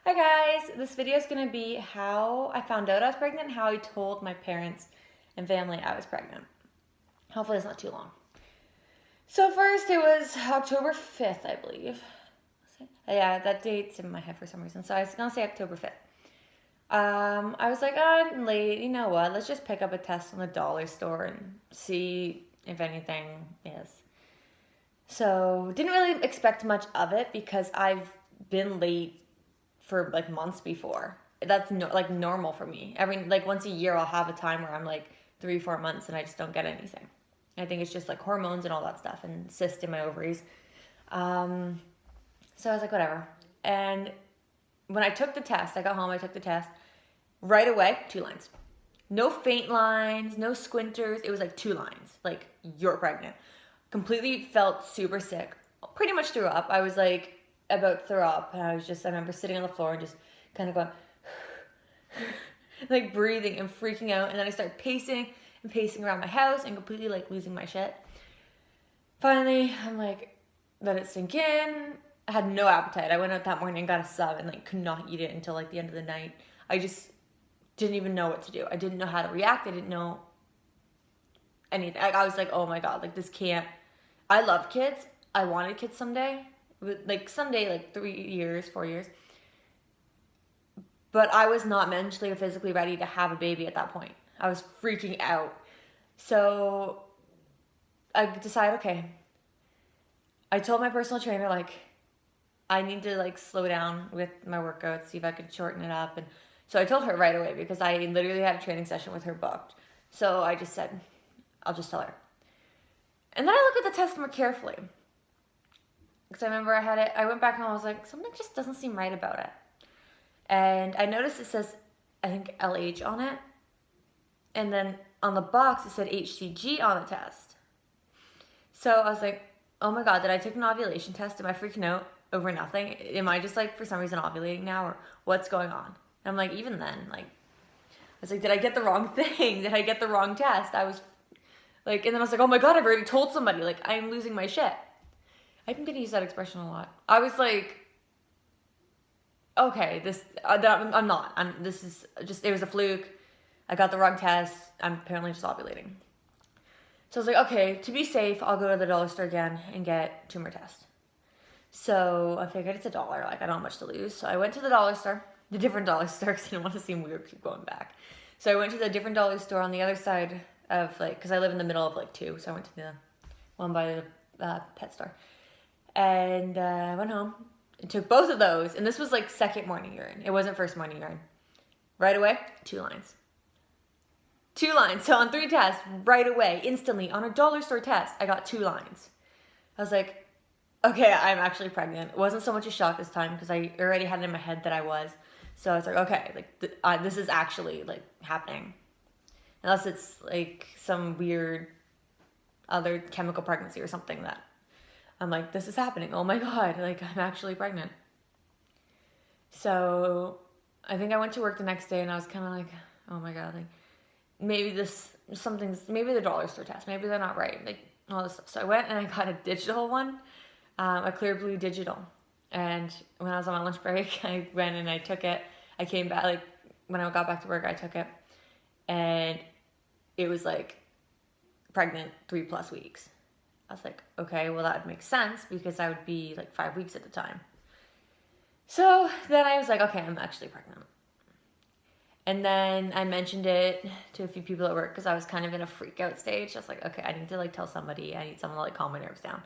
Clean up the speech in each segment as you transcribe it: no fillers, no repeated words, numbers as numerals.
Hi guys, this video is going to be how I found out I was pregnant and how I told my parents and family I was pregnant. Hopefully it's not too long. So first it was October 5th, I believe. Yeah, that date's in my head for some reason, so I was going to say October 5th. I was like, oh, I'm late, you know what, let's just pick up a test from the dollar store and see if anything is. So didn't really expect much of it because I've been late for like months before. That's like normal for me. Like once a year I'll have a time where I'm like 3-4 months and I just don't get anything. I think it's just like hormones and all that stuff and cyst in my ovaries. So I was like, whatever. And when I took the test, I got home, I took the test. Right away, 2 lines. No faint lines, no squinters. It was like 2 lines. Like, you're pregnant. Completely felt super sick. Pretty much threw up. I was like about to throw up. And I remember sitting on the floor and just kind of going, like breathing and freaking out. And then I started pacing and pacing around my house and completely like losing my shit. Finally, I'm like, let it sink in. I had no appetite. I went out that morning and got a sub and like could not eat it until like the end of the night. I just didn't even know what to do. I didn't know how to react. I didn't know anything. I was like, oh my God, like this can't. I love kids. I wanted kids someday. Like someday, like 3 years, 4 years. But I was not mentally or physically ready to have a baby at that point. I was freaking out. So I decided, okay. I told my personal trainer, like, I need to like slow down with my workouts, see if I could shorten it up. And so I told her right away because I literally had a training session with her booked. So I just said, I'll just tell her. And then I looked at the test more carefully. Because I remember I went back and I was like, something just doesn't seem right about it. And I noticed it says, I think LH on it. And then on the box it said HCG on the test. So I was like, oh my God, did I take an ovulation test? Am I freaking out over nothing? Am I just like for some reason ovulating now, or what's going on? And I'm like, even then, like, I was like, did I get the wrong thing? Did I get the wrong test? I was like, and then I was like, oh my God, I've already told somebody, like, I'm losing my shit. I've been getting to use that expression a lot. I was like, okay, I'm not. This is just, it was a fluke. I got the wrong test. I'm apparently just ovulating. So I was like, okay, to be safe, I'll go to the dollar store again and get tumor test. So I figured it's $1. Like, I don't have much to lose. So I went to the dollar store, the different dollar store, because I didn't want to seem weird, keep going back. So I went to the different dollar store on the other side of, like, because I live in the middle of, like, 2. So I went to the one by the pet store. And I went home and took both of those. And this was, like, second morning urine. It wasn't first morning urine. Right away, 2 lines. 2 lines. So on 3 tests, right away, instantly, on a dollar store test, I got 2 lines. I was like, okay, I'm actually pregnant. It wasn't so much a shock this time because I already had it in my head that I was. So I was like, okay, like this is actually like happening. Unless it's like some weird other chemical pregnancy or something that I'm like, this is happening. Oh my God, like I'm actually pregnant. So I think I went to work the next day and I was kind of like, oh my God, like maybe maybe the dollar store test, maybe they're not right, like all this stuff. So I went and I got a digital one. A Clearblue digital. And when I was on my lunch break, I went and I took it. I came back, like, when I got back to work, I took it. And it was, like, pregnant 3+ weeks. I was like, okay, well, that would make sense because I would be, like, 5 weeks at the time. So then I was like, okay, I'm actually pregnant. And then I mentioned it to a few people at work because I was kind of in a freak out stage. I was like, okay, I need to, like, tell somebody. I need someone to, like, calm my nerves down.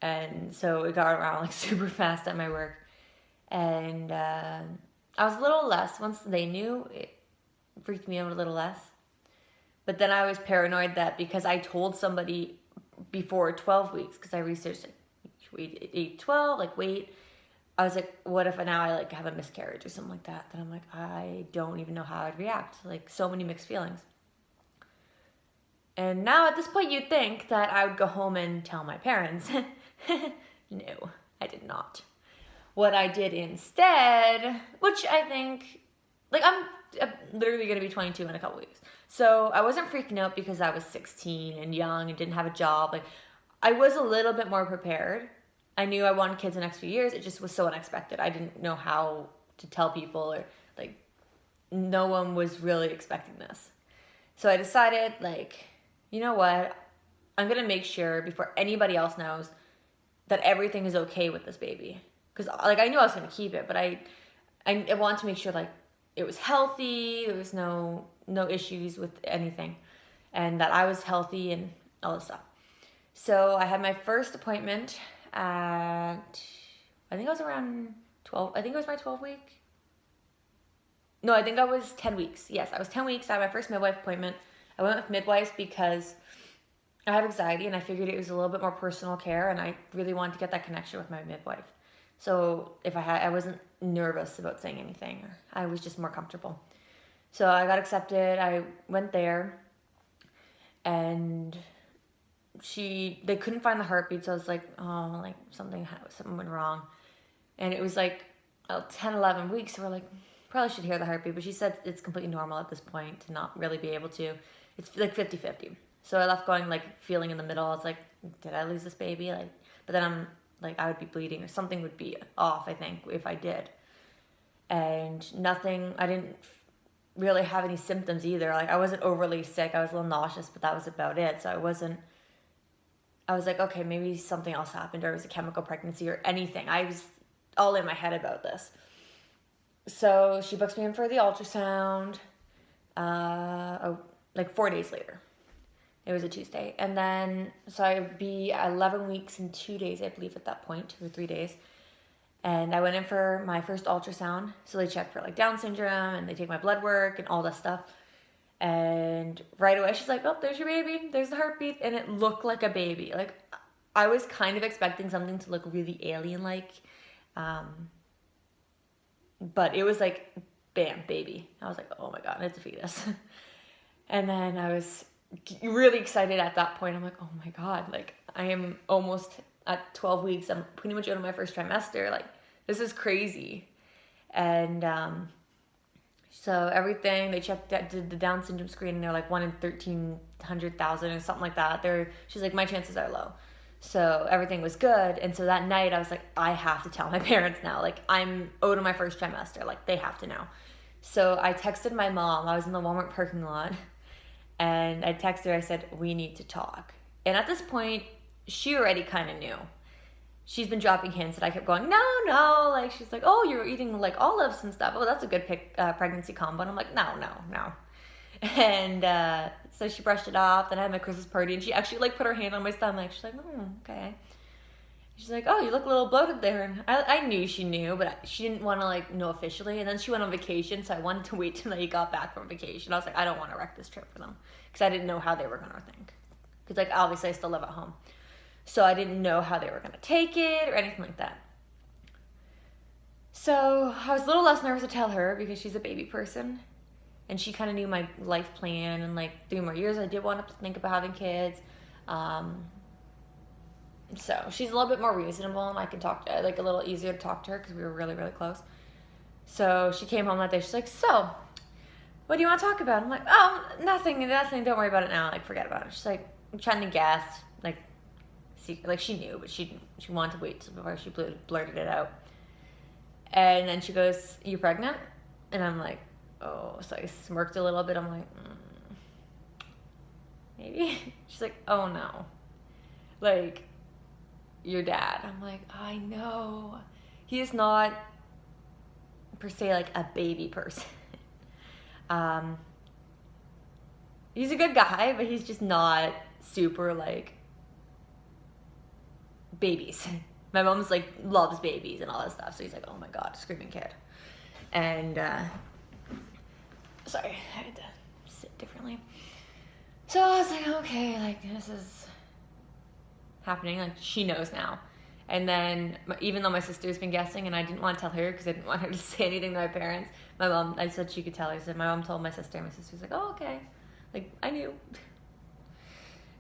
And so it got around like super fast at my work. And I was a little less, once they knew, it freaked me out a little less. But then I was paranoid that because I told somebody before 12 weeks, because I researched like 8, 12, like weight, I was like, what if now I like have a miscarriage or something like that? Then I'm like, I don't even know how I'd react. Like so many mixed feelings. And now at this point you'd think that I would go home and tell my parents. No, I did not. What I did instead, which I think, like I'm literally going to be 22 in a couple weeks. So I wasn't freaking out because I was 16 and young and didn't have a job. Like I was a little bit more prepared. I knew I wanted kids the next few years. It just was so unexpected. I didn't know how to tell people, or like no one was really expecting this. So I decided, like, you know what? I'm going to make sure before anybody else knows that everything is okay with this baby. Because, like, I knew I was going to keep it, but I wanted to make sure, like, it was healthy, there was no issues with anything, and that I was healthy and all this stuff. So I had my first appointment at, I think I was around 12, I think it was my 12 week. No, I think I was 10 weeks. Yes, I was 10 weeks. I had my first midwife appointment. I went with midwives because I have anxiety and I figured it was a little bit more personal care, and I really wanted to get that connection with my midwife. So if I wasn't nervous about saying anything. I was just more comfortable. So I got accepted. I went there, and they couldn't find the heartbeat. So I was like, oh, like something went wrong. And it was like 10, 11 weeks. So we're like, probably should hear the heartbeat. But she said it's completely normal at this point to not really be able to. It's like 50-50. So I left going, like, feeling in the middle. I was like, did I lose this baby? Like, but then I'm like, I would be bleeding or something would be off, I think, if I did. And nothing, I didn't really have any symptoms either. Like, I wasn't overly sick. I was a little nauseous, but that was about it. So I was like, okay, maybe something else happened, or it was a chemical pregnancy or anything. I was all in my head about this. So she books me in for the ultrasound, like 4 days later. It was a Tuesday. And then, so I would be 11 weeks and 2 days, I believe, at that point, 2 or 3 days. And I went in for my first ultrasound. So they check for, like, Down syndrome, and they take my blood work and all that stuff. And right away, she's like, oh, there's your baby. There's the heartbeat. And it looked like a baby. Like, I was kind of expecting something to look really alien-like. But it was like, bam, baby. I was like, oh my God, it's a fetus. And then I was really excited at that point. I'm like, oh my God, like, I am almost at 12 weeks. I'm pretty much out of my first trimester. Like, this is crazy. And so everything, they checked, did the Down syndrome screen, and they're like 1 in 1,300,000 or something like that. She's like, my chances are low. So everything was good. And so that night I was like, I have to tell my parents now. Like, I'm out of my first trimester. Like, they have to know. So I texted my mom. I was in the Walmart parking lot. And I texted her, I said, we need to talk. And at this point, she already kind of knew. She's been dropping hints, and I kept going, no. Like, she's like, oh, you're eating, like, olives and stuff. Oh, that's a good pregnancy combo. And I'm like, no. And so she brushed it off. Then I had my Christmas party, and she actually, like, put her hand on my stomach. She's like, okay. She's like, oh, you look a little bloated there. And I knew she knew, but she didn't want to, like, know officially. And then she went on vacation, so I wanted to wait till they got back from vacation. I was like, I don't want to wreck this trip for them, because I didn't know how they were going to think. Because, like, obviously I still live at home. So I didn't know how they were going to take it or anything like that. So I was a little less nervous to tell her, because she's a baby person. And she kind of knew my life plan, and, like, 3 more years I did want to think about having kids. So she's a little bit more reasonable, and I can talk to, like, a little easier to talk to her, because we were really, really close. So she came home that day. She's like, so what do you want to talk about? I'm like, oh, nothing. Don't worry about it now. Like, forget about it. She's like, I'm trying to guess. Like, she knew, but she wanted to wait before she blurted it out. And then she goes, you pregnant? And I'm like, oh. So I smirked a little bit. I'm like, maybe. She's like, oh no, like, your dad. I'm like, I know. He is not per se like a baby person. He's a good guy, but he's just not super, like, babies. My mom's like loves babies and all that stuff, so he's like, oh my God, screaming kid. And sorry, I had to sit differently. So I was like, okay, like, this is happening. Like, she knows now. And then, even though my sister's been guessing, and I didn't want to tell her because I didn't want her to say anything to my parents, my mom, I said she could tell her. I said, my mom told my sister, and my sister was like, oh, okay. Like, I knew.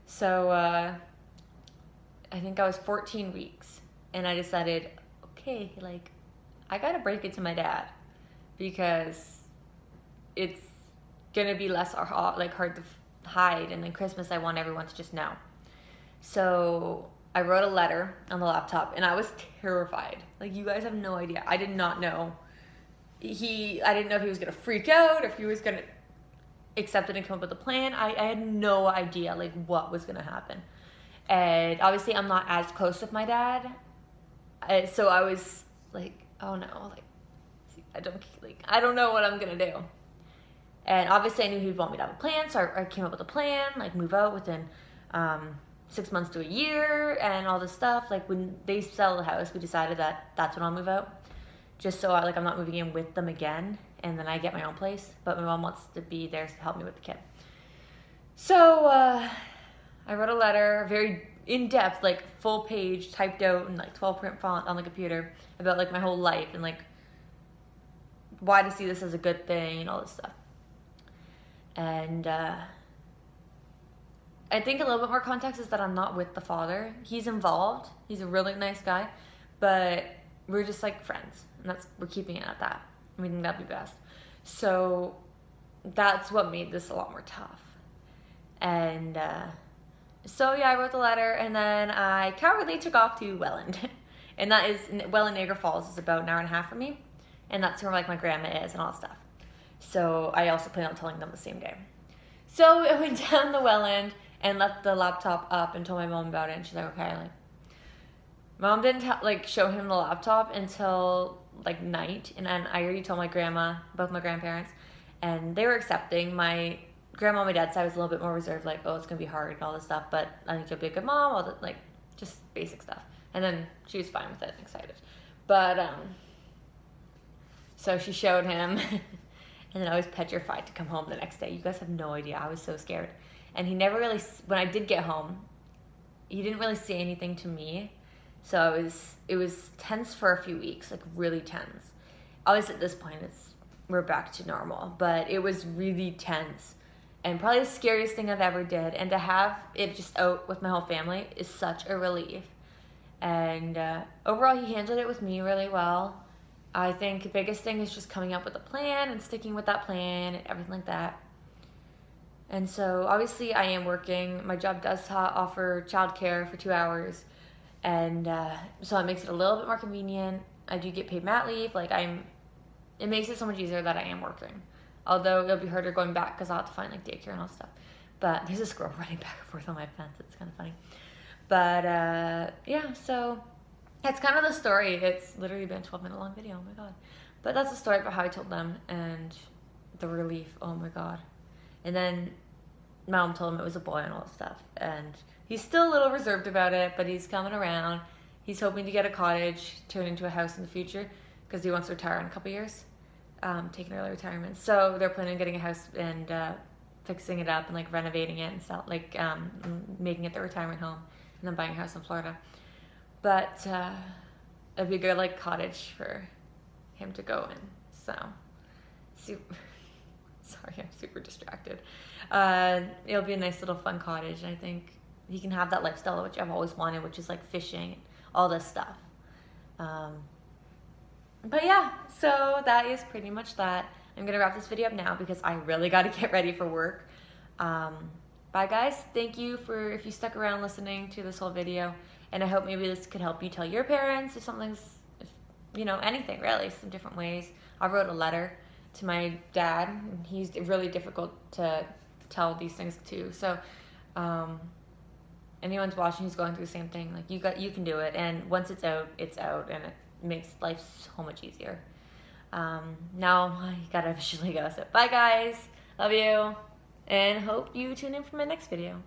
So I think I was 14 weeks, and I decided, okay, like, I gotta break it to my dad, because it's gonna be less hard to hide, and then Christmas I want everyone to just know. So I wrote a letter on the laptop, and I was terrified. Like, you guys have no idea. I did not know I didn't know if he was gonna freak out, if he was gonna accept it and come up with a plan. I had no idea like what was gonna happen. And obviously I'm not as close with my dad. So I was like, oh no, like I don't know what I'm gonna do. And obviously I knew he'd want me to have a plan, so I came up with a plan, like move out within 6 months to a year and all this stuff. Like when they sell the house, we decided that that's when I'll move out. Just so I'm not moving in with them again, and then I get my own place. But my mom wants to be there to help me with the kid. So I wrote a letter, very in-depth, like full page, typed out in like 12 print font on the computer about like my whole life and like why to see this as a good thing and all this stuff. And I think a little bit more context is that I'm not with the father. He's involved. He's a really nice guy, but we're just like friends, and we're keeping it at that. We think that'd be best. So that's what made this a lot more tough. And so yeah, I wrote the letter, and then I cowardly took off to Welland, and that is Welland, Niagara Falls is about an hour and a half from me, and that's where like my grandma is and all that stuff. So I also plan on telling them the same day. So I went down to Welland and left the laptop up and told my mom about it, and she's like, okay. Like, mom didn't show him the laptop until like night, and then I already told my grandma, both my grandparents, and they were accepting. My grandma on my dad's side was a little bit more reserved, like, oh, it's gonna be hard and all this stuff, but I think you'll be a good mom, all the like just basic stuff. And then she was fine with it and excited. But so she showed him and then I was petrified to come home the next day. You guys have no idea. I was so scared. And he never really, when I did get home, he didn't really say anything to me. So it was tense for a few weeks, like really tense. Obviously at this point we're back to normal, but it was really tense and probably the scariest thing I've ever did. And to have it just out with my whole family is such a relief. And overall he handled it with me really well. I think the biggest thing is just coming up with a plan and sticking with that plan and everything like that. And so obviously I am working. My job does offer childcare for 2 hours. And so it makes it a little bit more convenient. I do get paid mat leave. It makes it so much easier that I am working. Although it'll be harder going back because I'll have to find like daycare and all stuff. But there's a squirrel running back and forth on my fence. It's kind of funny. But yeah, so that's kind of the story. It's literally been a 12-minute long video. Oh my God. But that's the story about how I told them and the relief. Oh my God. And then mom told him it was a boy and all that stuff. And he's still a little reserved about it, but he's coming around. He's hoping to get a cottage, turn into a house in the future because he wants to retire in a couple years, take an early retirement. So they're planning on getting a house and fixing it up and like renovating it and stuff, like making it their retirement home and then buying a house in Florida. But it'd be a good like cottage for him to go in. So, sorry, I'm super distracted. It'll be a nice little fun cottage, and I think he can have that lifestyle which I've always wanted, which is like fishing, all this stuff. But yeah, so that is pretty much that. I'm gonna wrap this video up now because I really got to get ready for work. Bye guys. Thank you if you stuck around listening to this whole video. And I hope maybe this could help you tell your parents if anything really, some different ways. I wrote a letter to my dad, and he's really difficult to tell these things to. So anyone's watching who's going through the same thing, like you can do it. And once it's out, and it makes life so much easier. Now I gotta officially go. So bye guys, love you, and hope you tune in for my next video.